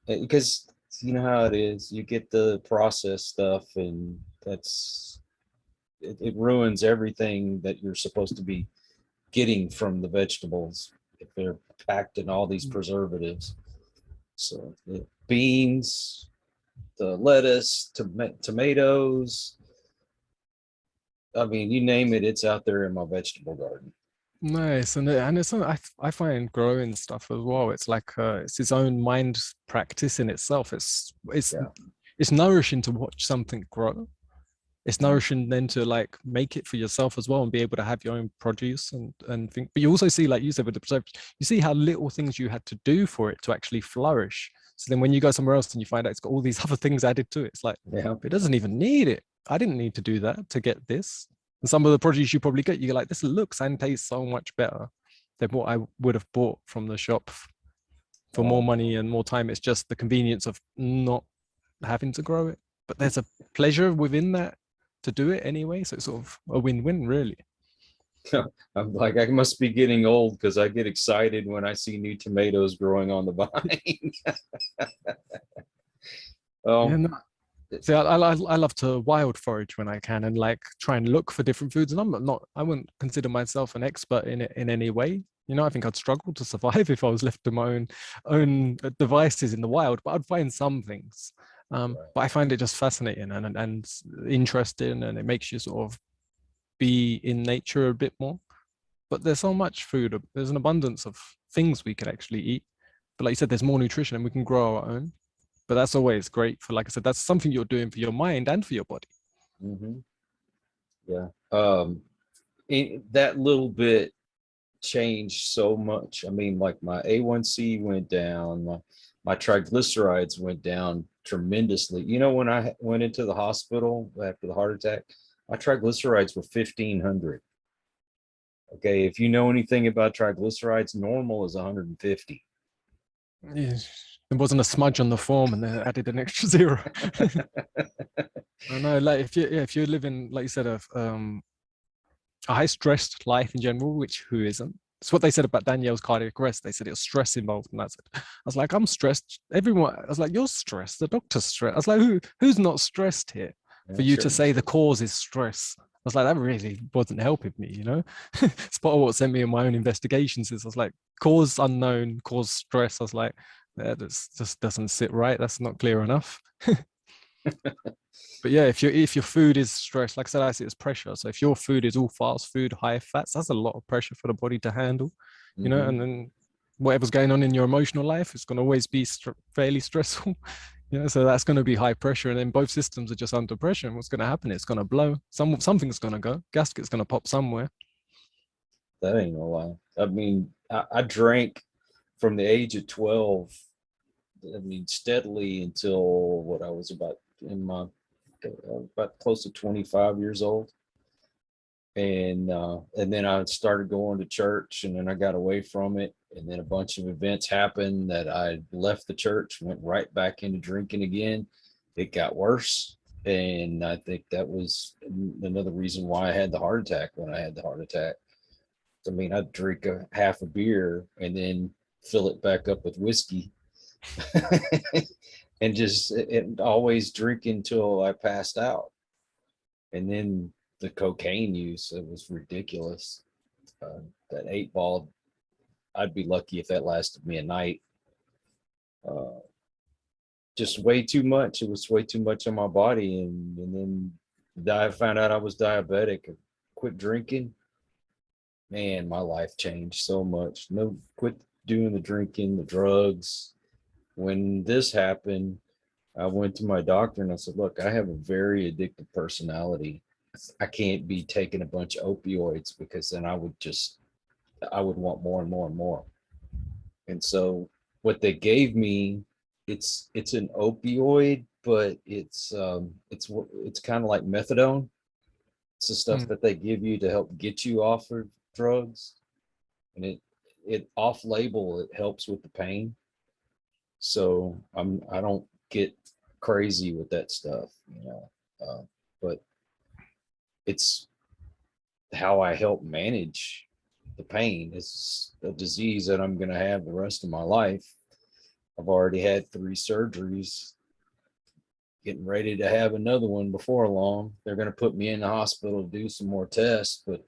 Because you know how it is, you get the processed stuff, and it ruins everything that you're supposed to be getting from the vegetables if they're packed in all these preservatives. So the beans, the lettuce, tomatoes, I mean, you name it, it's out there in my vegetable garden. Nice. And it's I find growing stuff as well, it's like it's its own mind practice in itself. It's nourishing to watch something grow. It's nourishing then to like make it for yourself as well and be able to have your own produce and think. But you also see, like you said, with the preserves, you see how little things you had to do for it to actually flourish. So then when you go somewhere else and you find out it's got all these other things added to it, it's like, it doesn't even need it. I didn't need to do that to get this. And some of the produce you probably get, you're like, this looks and tastes so much better than what I would have bought from the shop for more money and more time. It's just the convenience of not having to grow it. But there's a pleasure within that to do it anyway. So it's sort of a win-win, really. I'm like, I must be getting old because I get excited when I see new tomatoes growing on the vine. See, I love to wild forage when I can and like try and look for different foods. And I wouldn't consider myself an expert in it in any way. I think I'd struggle to survive if I was left to my own devices in the wild, but I'd find some things. But I find it just fascinating and interesting, and it makes you sort of be in nature a bit more. But there's so much food. There's an abundance of things we can actually eat. But like you said, there's more nutrition and we can grow our own. But that's always great for, like I said, that's something you're doing for your mind and for your body. Mm-hmm. Yeah. That little bit changed so much. I mean, like my A1C went down, my triglycerides went down tremendously. When I went into the hospital after the heart attack, my triglycerides were 1,500. Okay, if you know anything about triglycerides, normal is 150. Yeah, there wasn't a smudge on the form and they added an extra zero. I know, like if you're living, like you said, a high stressed life in general, which who isn't? It's what they said about Danielle's cardiac arrest. They said it was stress involved, and that's it. I was like, I'm stressed. Everyone, I was like, you're stressed. The doctor's stressed. I was like, who's not stressed here? For Yeah, you to sure. say the cause is stress, I was like, that really wasn't helping me. It's part of what sent me in my own investigations. Is I was like, cause unknown, cause stress. I was like, that just doesn't sit right. That's not clear enough. But yeah, if your food is stress, like I said, I see it as pressure. So if your food is all fast food, high fats, that's a lot of pressure for the body to handle, Mm-hmm. and then whatever's going on in your emotional life, it's going to always be fairly stressful. So that's going to be high pressure, and then both systems are just under pressure. And what's going to happen? It's going to blow. Something's going to go. Gasket's going to pop somewhere. That ain't no lie. I mean, I drank from the age of 12. I mean, steadily until what I was about in my about close to 25 years old. And then I started going to church, and then I got away from it, and then a bunch of events happened that I left the church, went right back into drinking again. It got worse, and I think that was another reason why I had the heart attack when I had the heart attack. I mean, I'd drink a half a beer and then fill it back up with whiskey and just always drink until I passed out. And then the cocaine use, it was ridiculous. That 8 ball, I'd be lucky if that lasted me a night. Uh, just way too much. It was way too much on my body. And then I found out I was diabetic. Quit drinking. Man, my life changed so much. No, quit doing the drinking, the drugs. When this happened, I went to my doctor and I said, look, I have a very addictive personality. I can't be taking a bunch of opioids because then I would want more and more and more. And so what they gave me, it's an opioid, but it's kind of like methadone. It's the stuff Mm. that they give you to help get you off of drugs. And it off label, it helps with the pain. So I don't get crazy with that stuff. But it's how I help manage the pain. It's a disease that I'm going to have the rest of my life. I've already had 3 surgeries, getting ready to have another one before long. They're going to put me in the hospital to do some more tests, but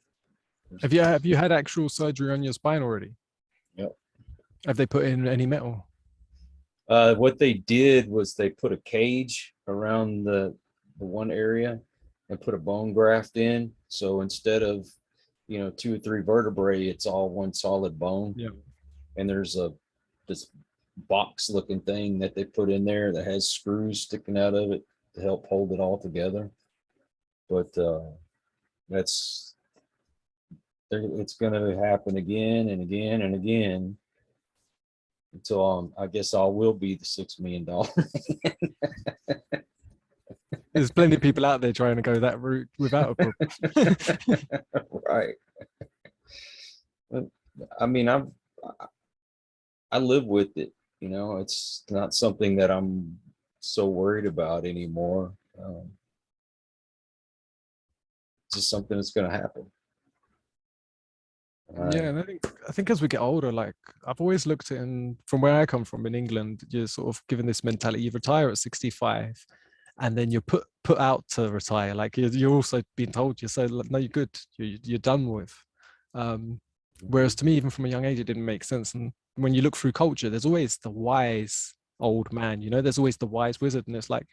Have you had actual surgery on your spine already? yep. Have they put in any metal? What they did was they put a cage around the one area and put a bone graft in. So instead of 2 or 3 vertebrae, it's all one solid bone. Yeah. And there's this box looking thing that they put in there that has screws sticking out of it to help hold it all together. But that's it's going to happen again and again and again until I guess I will be the $6 million. There's plenty of people out there trying to go that route without a problem. Right. I mean, I live with it. It's not something that I'm so worried about anymore. It's just something that's going to happen. Yeah, and I think as we get older, like I've always looked at, and from where I come from in England, you're sort of given this mentality: you retire at 65, and then you're put out to retire. Like you're also being told you're so no, you're good, you're done with. Whereas to me, even from a young age, it didn't make sense. And when you look through culture, there's always the wise old man. There's always the wise wizard, and it's like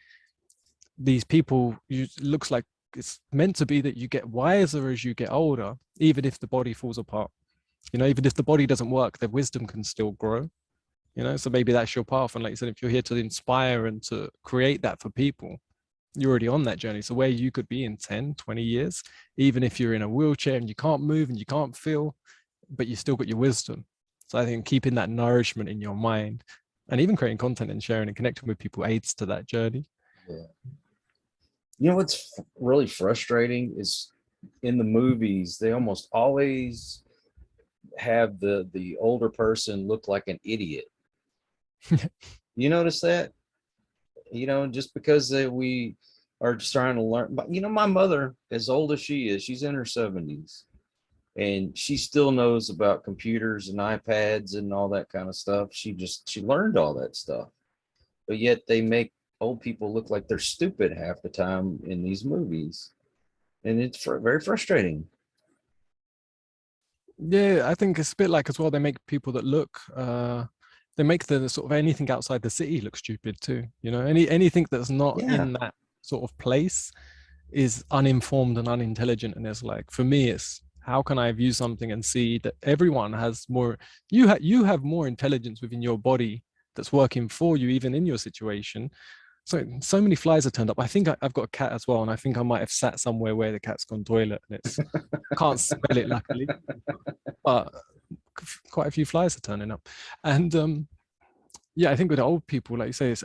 these people. Looks like it's meant to be that you get wiser as you get older, even if the body falls apart. Even if the body doesn't work, the wisdom can still grow. So maybe that's your path. And like you said, if you're here to inspire and to create that for people, you're already on that journey. So where you could be in 10, 20 years, even if you're in a wheelchair and you can't move and you can't feel, but you still got your wisdom. So I think keeping that nourishment in your mind and even creating content and sharing and connecting with people aids to that journey. Yeah. What's really frustrating is in the movies, they almost always have the older person look like an idiot. You notice that? Just because we are just trying to learn. But my mother, as old as she is, she's in her 70s, and she still knows about computers and iPads and all that kind of stuff. She learned all that stuff, but yet they make old people look like they're stupid half the time in these movies, and it's very frustrating. Yeah, I think it's a bit like as well, they make people that look they make the sort of anything outside the city look stupid too. Anything that's not Yeah. in that sort of place is uninformed and unintelligent. And it's like, for me, it's how can I view something and see that everyone has more, you have more intelligence within your body that's working for you, even in your situation. So many flies are turned up. I think I've got a cat as well, and I think I might have sat somewhere where the cat's gone toilet, and it's can't smell it luckily, but quite a few flies are turning up. And yeah, I think with old people, like you say,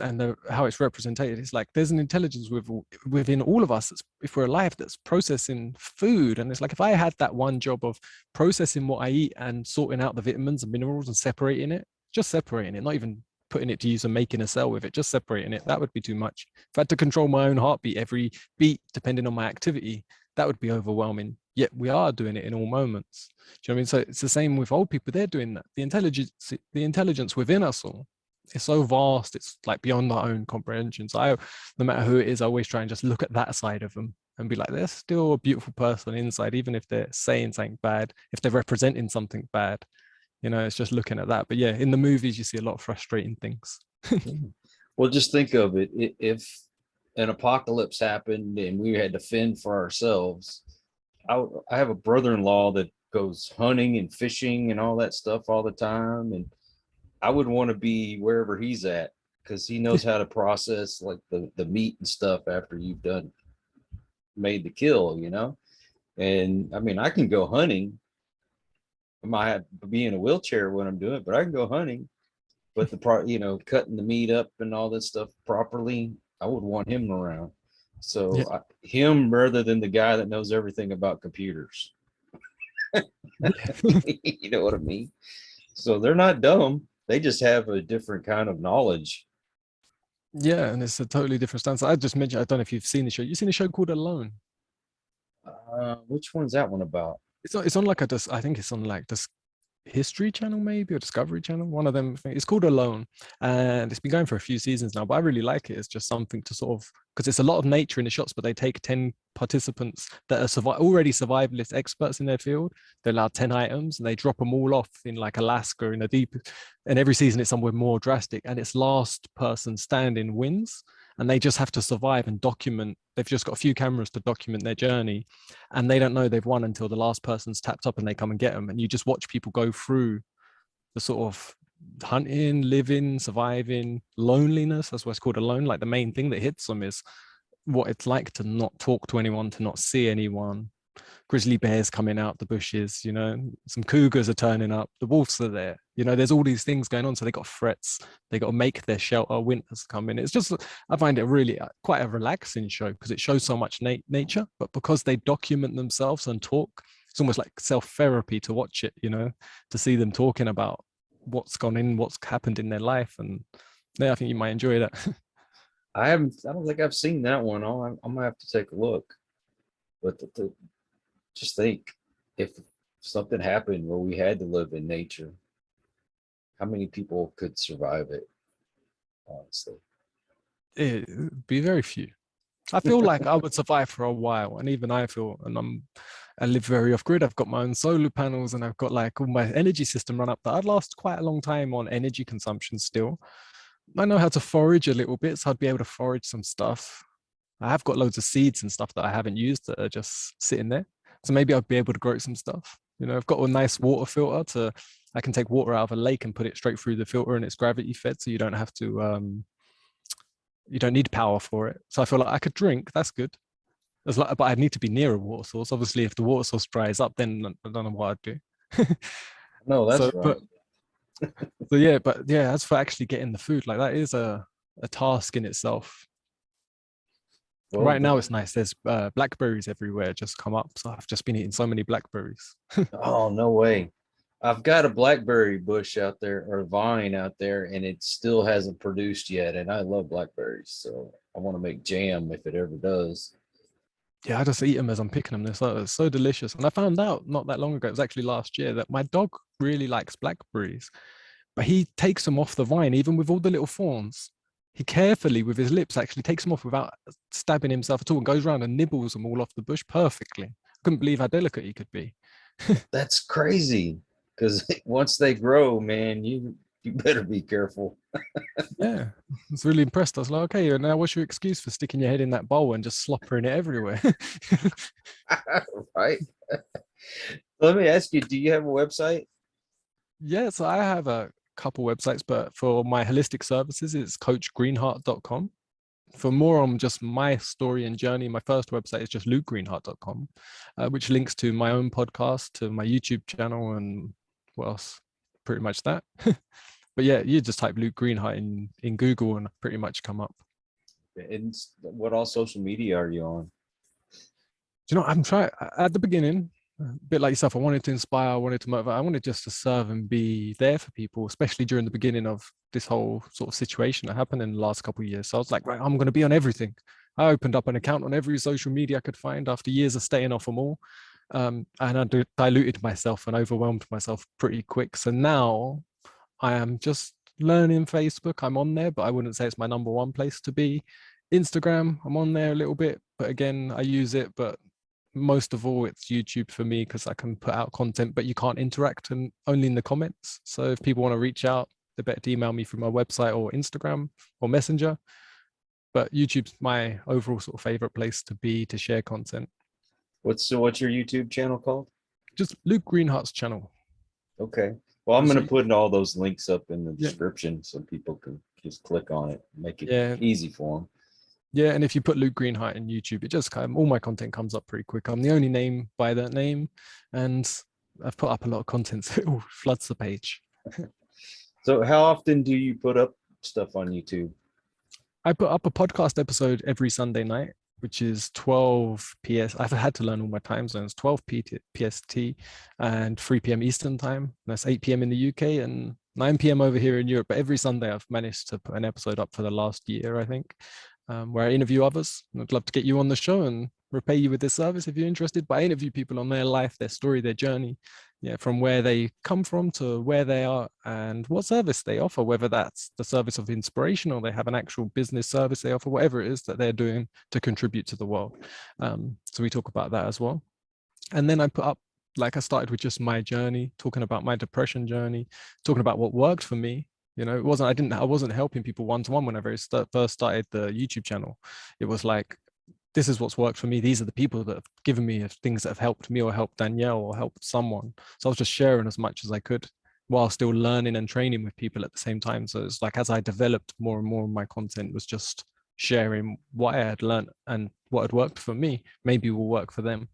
how it's represented, it's like there's an intelligence within all of us that's, if we're alive, that's processing food. And it's like, if I had that one job of processing what I eat and sorting out the vitamins and minerals and separating it, just separating it, not even putting it to use and making a cell with it, just separating it, that would be too much. If I had to control my own heartbeat every beat depending on my activity, that would be overwhelming. Yet we are doing it in all moments. Do you know what I mean? So it's the same with old people. They're doing that. The intelligence within us all, it's so vast, it's like beyond our own comprehension. So no matter who it is, I always try and just look at that side of them and be like, they're still a beautiful person inside, even if they're saying something bad, if they're representing something bad. It's just looking at that. But yeah, in the movies you see a lot of frustrating things. Well, just think of it. If an apocalypse happened and we had to fend for ourselves, I have a brother-in-law that goes hunting and fishing and all that stuff all the time. And I would want to be wherever he's at, because he knows how to process like the meat and stuff after you've done made the kill. And I mean, I can go hunting. I might have to be in a wheelchair when I'm doing it, but I can go hunting. But cutting the meat up and all this stuff properly, I would want him around. Yeah. So him rather than the guy that knows everything about computers. You know what I mean? So they're not dumb. They just have a different kind of knowledge. Yeah, and it's a totally different stance. I just mentioned, I don't know if you've seen the show. You've seen a show called Alone. Which one's that one about? It's on like I think it's on like this History Channel maybe, or Discovery Channel, one of them. It's called Alone, and it's been going for a few seasons now, but I really like it. It's just something to sort of, because it's a lot of nature in the shots, but they take 10 participants that are already survivalist experts in their field. They allow 10 items and they drop them all off in like Alaska in the deep, and every season it's somewhere more drastic, and it's last person standing wins, and they just have to survive and document. They've just got a few cameras to document their journey, and they don't know they've won until the last person's tapped up and they come and get them. And you just watch people go through the sort of hunting, living, surviving, loneliness. That's what's called alone. Like the main thing that hits them is what it's like to not talk to anyone, to not see anyone. Grizzly bears coming out the bushes, some cougars are turning up, the wolves are there, there's all these things going on. So they got threats, they got to make their shelter, winter's coming. It's just, I find it really quite a relaxing show because it shows so much nature, but because they document themselves and talk, it's almost like self-therapy to watch it, to see them talking about what's gone in, what's happened in their life. And yeah, I think you might enjoy that. I don't think I've seen that one. I'm gonna have to take a look. But just think, if something happened where we had to live in nature, how many people could survive it? Honestly, It'd be very few. I feel like I would survive for a while, and even I feel, and I live very off grid. I've got my own solar panels, and I've got like all my energy system run up. That I'd last quite a long time on energy consumption still. I know how to forage a little bit, so I'd be able to forage some stuff. I have got loads of seeds and stuff that I haven't used that are just sitting there. So maybe I'd be able to grow some stuff. I've got a nice water filter I can take water out of a lake and put it straight through the filter, and it's gravity fed, so you don't have to you don't need power for it. So I feel like I could drink, that's good. But I'd need to be near a water source. Obviously, if the water source dries up, then I don't know what I'd do. no, that's so, right. but so yeah, as for actually getting the food, like that is a task in itself. Well, Right now it's nice. There's blackberries everywhere just come up. So I've just been eating so many blackberries. oh, no way. I've got a blackberry bush out there or vine out there, and it still hasn't produced yet. And I love blackberries, so I want to make jam if it ever does. Yeah, I just eat them as I'm picking them. It's so delicious. And I found out not that long ago, it was actually last year, that my dog really likes blackberries, but he takes them off the vine, even with all the little thorns. He carefully, with his lips, actually takes them off without stabbing himself at all and goes around and nibbles them all off the bush perfectly. I couldn't believe how delicate he could be. That's crazy because once they grow, man, you better be careful. Yeah, I was really impressed. I was like, okay, and now what's your excuse for sticking your head in that bowl and just sloppering it everywhere? Right. Let me ask you, do you have a website? Yeah, so I have a couple websites, but for my holistic services, it's coachgreenheart.com. For more on just my story and journey, my first website is just lukegreenheart.com, which links to my own podcast, to my YouTube channel, and what else? Pretty much that. But yeah, you just type Luke Greenheart in Google and pretty much come up. And what all social media are you on? Do you know, I'm trying at the beginning, a bit like yourself, I wanted to inspire, I wanted to motivate, I wanted just to serve and be there for people, especially during the beginning of this whole sort of situation that happened in the last couple of years. So I was like, right, I'm going to be on everything. I opened up an account on every social media I could find after years of staying off them all. And I diluted myself and overwhelmed myself pretty quick. So now I am just learning Facebook. I'm on there, but I wouldn't say it's my number one place to be. Instagram, I'm on there a little bit, but again, I use it, but most of all, it's YouTube for me because I can put out content, but you can't interact and only in the comments. So if people want to reach out, they better email me through my website or Instagram or Messenger. But YouTube's my overall sort of favorite place to be to share content. What's your YouTube channel called? Just Luke Greenhart's channel. Okay. Well, I'm So, going to put all those links up in the yeah, description so people can just click on it, make it yeah, easy for them. yeah. And if you put Luke Greenheart in YouTube, it just kind of all my content comes up pretty quick. I'm the only name by that name, and I've put up a lot of content, so it all floods the page. So how often do you put up stuff on YouTube? I put up a podcast episode every Sunday night, which is 12 PS. I've had to learn all my time zones, 12 PST and 3 p.m. Eastern time. That's 8 p.m. in the UK and 9 p.m. over here in Europe. But every Sunday, I've managed to put an episode up for the last year, I think, where I interview others. I'd love to get you on the show and repay you with this service if you're interested. But I interview people on their life, their story, their journey, yeah, from where they come from to where they are and what service they offer, whether that's the service of inspiration or they have an actual business service they offer, whatever it is that they're doing to contribute to the world. So we talk about that as well. And then I put up, like I started with just my journey, talking about my depression journey, talking about what worked for me. You know, I wasn't helping people one-to-one when I first started the YouTube channel. It was like, this is what's worked for me. These are the people that have given me things that have helped me or helped Danielle or helped someone. So I was just sharing as much as I could while still learning and training with people at the same time. So it's like, as I developed more and more of my content was just sharing what I had learned and what had worked for me, maybe will work for them.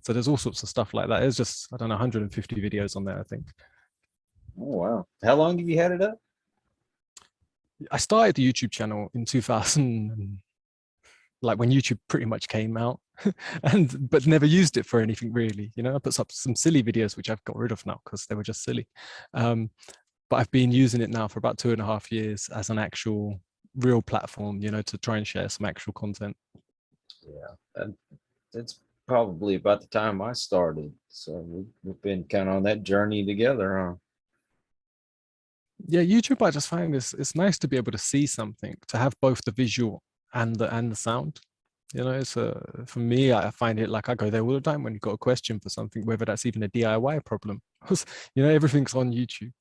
So there's all sorts of stuff like that. There's just, I don't know, 150 videos on there, I think. Oh, wow. How long have you had it up? I started the YouTube channel in 2000, like when YouTube pretty much came out, but never used it for anything really. You know, I put up some silly videos which I've got rid of now because they were just silly. But I've been using it now for about 2.5 years as an actual real platform, you know, to try and share some actual content. Yeah, and it's probably about the time I started. So we've been kind of on that journey together, huh? Yeah, YouTube, I just find it's nice to be able to see something, to have both the visual and the sound. You know, it's for me, I find it like I go there all the time when you've got a question for something, whether that's even a DIY problem. You know, everything's on YouTube.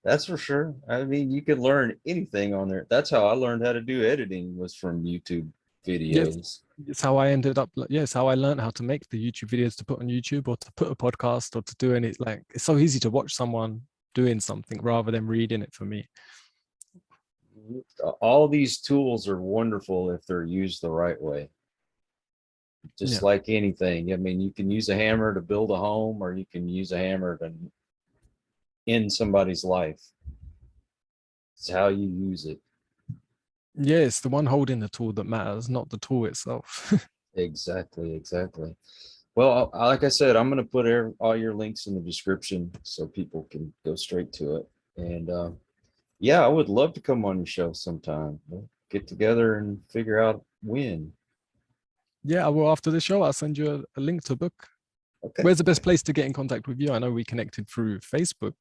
That's for sure. I mean, you could learn anything on there. That's how I learned how to do editing, was from YouTube Yes, videos. it's how I ended up. Yes, how I learned how to make the YouTube videos to put on YouTube or to put a podcast or to do any, like, it's so easy to watch someone doing something rather than reading it for me. All these tools are wonderful if they're used the right way. Just Yeah. like anything. I mean, you can use a hammer to build a home, or you can use a hammer to end somebody's life. It's how you use it. Yeah, it's the one holding the tool that matters, not the tool itself. Exactly, exactly. Well, like I said, I'm going to put all your links in the description so people can go straight to it. And yeah, I would love to come on your show sometime. We'll get together and figure out when. Yeah, well, after the show, I'll send you a link to a book. Okay. Where's the best place to get in contact with you? I know we connected through Facebook,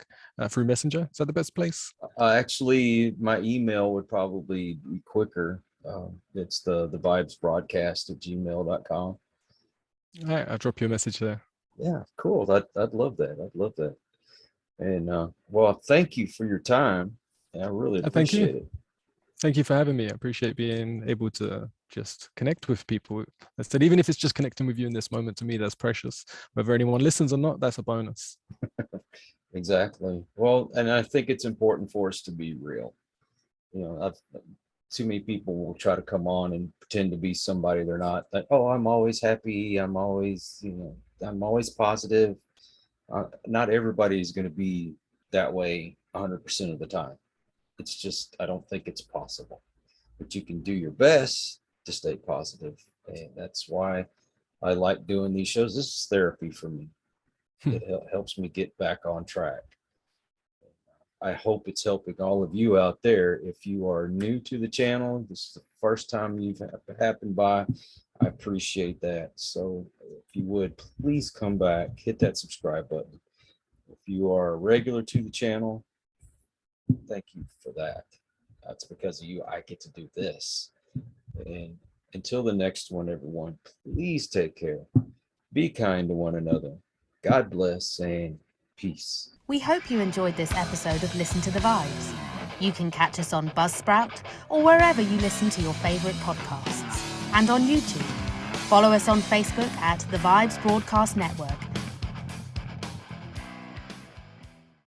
through Messenger. Is that the best place? Actually, my email would probably be quicker. It's the vibes broadcast at gmail.com. All right, I'll drop you a message there. Yeah, cool. I'd love that. I'd love that. And well, thank you for your time. I really appreciate it. Thank you for having me. I appreciate being able to just connect with people. I said, even if it's just connecting with you in this moment, to me, that's precious. Whether anyone listens or not, that's a bonus. Exactly. Well, and I think it's important for us to be real. You know, too many people will try to come on and pretend to be somebody they're not. Like, oh, I'm always happy. I'm always, I'm always positive. Not everybody is going to be that way 100% of the time. It's just, I don't think it's possible, but you can do your best to stay positive. And that's why I like doing these shows. This is therapy for me. It helps me get back on track. I hope it's helping all of you out there. If you are new to the channel, this is the first time you've happened by, I appreciate that. So if you would, please come back, hit that subscribe button. If you are a regular to the channel, thank you for that. That's because of you, I get to do this. And until the next one, everyone, please take care. Be kind to one another. God bless and peace. We hope you enjoyed this episode of Listen to the Vibes. You can catch us on Buzzsprout or wherever you listen to your favorite podcasts, and on YouTube. Follow us on Facebook at The Vibes Broadcast Network